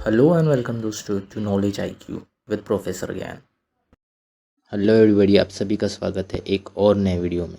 Hello and welcome दोस्तों to Knowledge IQ with professor ज्ञान। Hello everybody, आप सभी का स्वागत है एक और नए वीडियो में।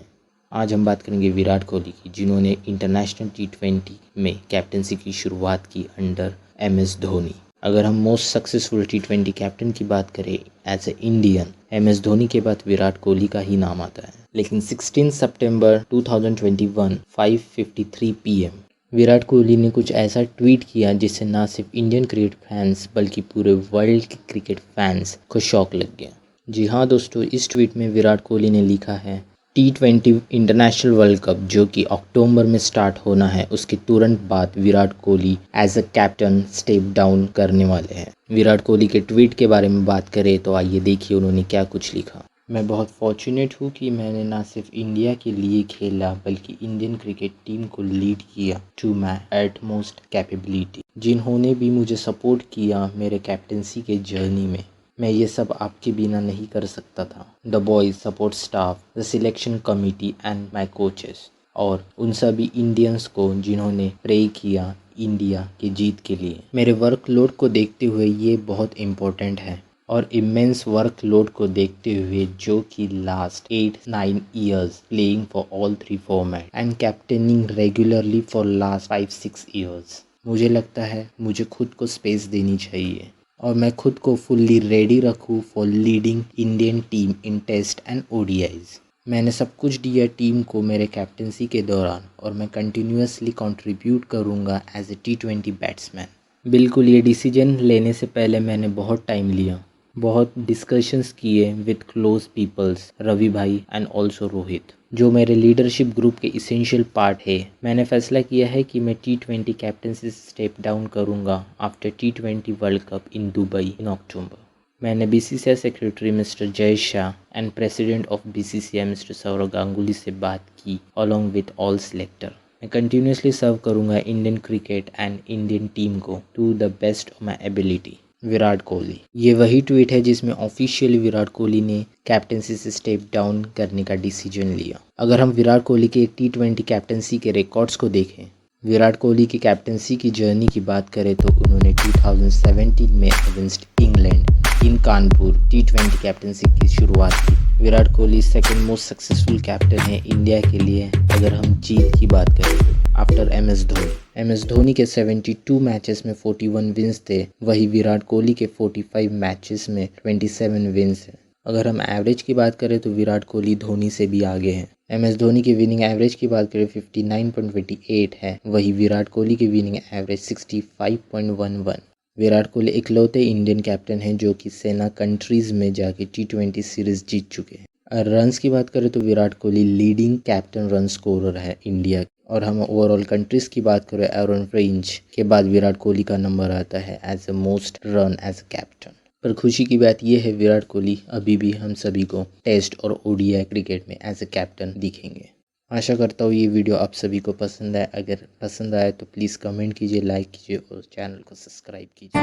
आज हम बात करेंगे विराट कोहली की, जिन्होंने इंटरनेशनल T20 में कैप्टनसी की शुरुआत की अंडर MS धोनी। अगर हम मोस्ट सक्सेसफुल T20 कैप्टन की बात करें as a Indian, MS Dhoni के बाद विराट कोहली का ही नाम आता है। लेकिन 16 सितंबर 2021 5:53 PM विराट कोहली ने कुछ ऐसा ट्वीट किया जिससे ना सिर्फ इंडियन क्रिकेट फैंस बल्कि पूरे वर्ल्ड के क्रिकेट फैंस को शॉक लग गया। जी हाँ दोस्तों, इस ट्वीट में विराट कोहली ने लिखा है T20 इंटरनेशनल वर्ल्ड कप जो कि अक्टूबर में स्टार्ट होना है, उसके तुरंत बाद Virat Kohli as a captain step down करने वाले हैं। विराट कोहली के ट्वीट के बारे में बात करें तो आइए देखिए उन्होंने क्या कुछ लिखा। मैं बहुत फॉर्चुनेट हूँ कि मैंने ना सिर्फ इंडिया के लिए खेला बल्कि इंडियन क्रिकेट टीम को लीड किया टू माई एटमोस्ट कैपेबिलिटी। जिन्होंने भी मुझे सपोर्ट किया मेरे कैप्टनसी के जर्नी में, मैं ये सब आपके बिना नहीं कर सकता था। The boys, support staff, the selection committee and my coaches, और उन सभी इंडियंस को जिन्होंने प्रे किया इंडिया की जीत के लिए। मेरे वर्कलोड को देखते हुए ये बहुत इम्पोर्टेंट है, और इमेंस वर्कलोड को देखते हुए जो कि last 8-9 years playing for all 3 format and captaining regularly for last 5-6 years, मुझे लगता है मुझे खुद को स्पेस देनी चाहिए और मैं खुद को फुल्ली रेडी रखूँ for leading Indian team in test and ODIs। मैंने सब कुछ दिया टीम को मेरे कैप्टनसी के दौरान और मैं कंटिन्यूसली कंट्रीब्यूट करूँगा एज ए T20 बैट्समैन। बिल्कुल, ये डिसीजन लेने से पहले मैंने बहुत टाइम लिया, बहुत डिस्कशंस किए विद क्लोज पीपल्स, रवि भाई एंड ऑल्सो रोहित, जो मेरे लीडरशिप ग्रुप के इसेंशियल पार्ट है। मैंने फैसला किया है कि मैं T20 कैप्टनसी से स्टेप डाउन करूंगा after T20 world cup in Dubai in October. मैंने BCCI secretary mister Jay Shah and president of BCCI mister Sourav Ganguly से बात की अलॉन्ग विद ऑल सिलेक्टर। मैं कंटिन्यूसली सर्व करूंगा Indian cricket and Indian team को to the best of my ability. Virat Kohli. ये वही tweet है जिसमें ऑफिशियली विराट कोहली ने कैप्टनसी से स्टेप डाउन करने का डिसीजन लिया। अगर हम विराट कोहली के T20 कैप्टनसी के रिकॉर्ड्स को देखें, विराट कोहली की कैप्टनसी की जर्नी की बात करें तो उन्होंने 2017 में against England in Kanpur T20 captaincy की शुरुआत की। Virat Kohli second most successful captain है इंडिया के लिए अगर हम जीत की बात करें तो, after MS Dhoni. MS Dhoni के 72 मैचेस में 41 विन्स थे, वही विराट कोहली के 45 मैचेस में 27 विन्स है। अगर हम एवरेज की बात करें तो विराट कोहली धोनी से भी आगे हैं। MS धोनी की विनिंग एवरेज की बात करें 59.28 है, वही विराट कोहली की विनिंग एवरेज 65.11। विराट कोहली इकलौते इंडियन कैप्टन हैं जो कि सेना कंट्रीज़ में जाके T20 सीरीज़ जीत चुके हैं। रन्स की बात करें तो Virat Kohli leading captain run scorer है इंडिया, और हम ओवरऑल कंट्रीज़ की बात करें एरन फिंच के बाद विराट कोहली का नंबर आता है as a most run as a captain. पर खुशी की बात यह है विराट कोहली अभी भी हम सभी को टेस्ट और ODI क्रिकेट में एज ए कैप्टन दिखेंगे। आशा करता हूँ ये वीडियो आप सभी को पसंद आए। अगर पसंद आए तो प्लीज़ कमेंट कीजिए, लाइक कीजिए और चैनल को सब्सक्राइब कीजिए।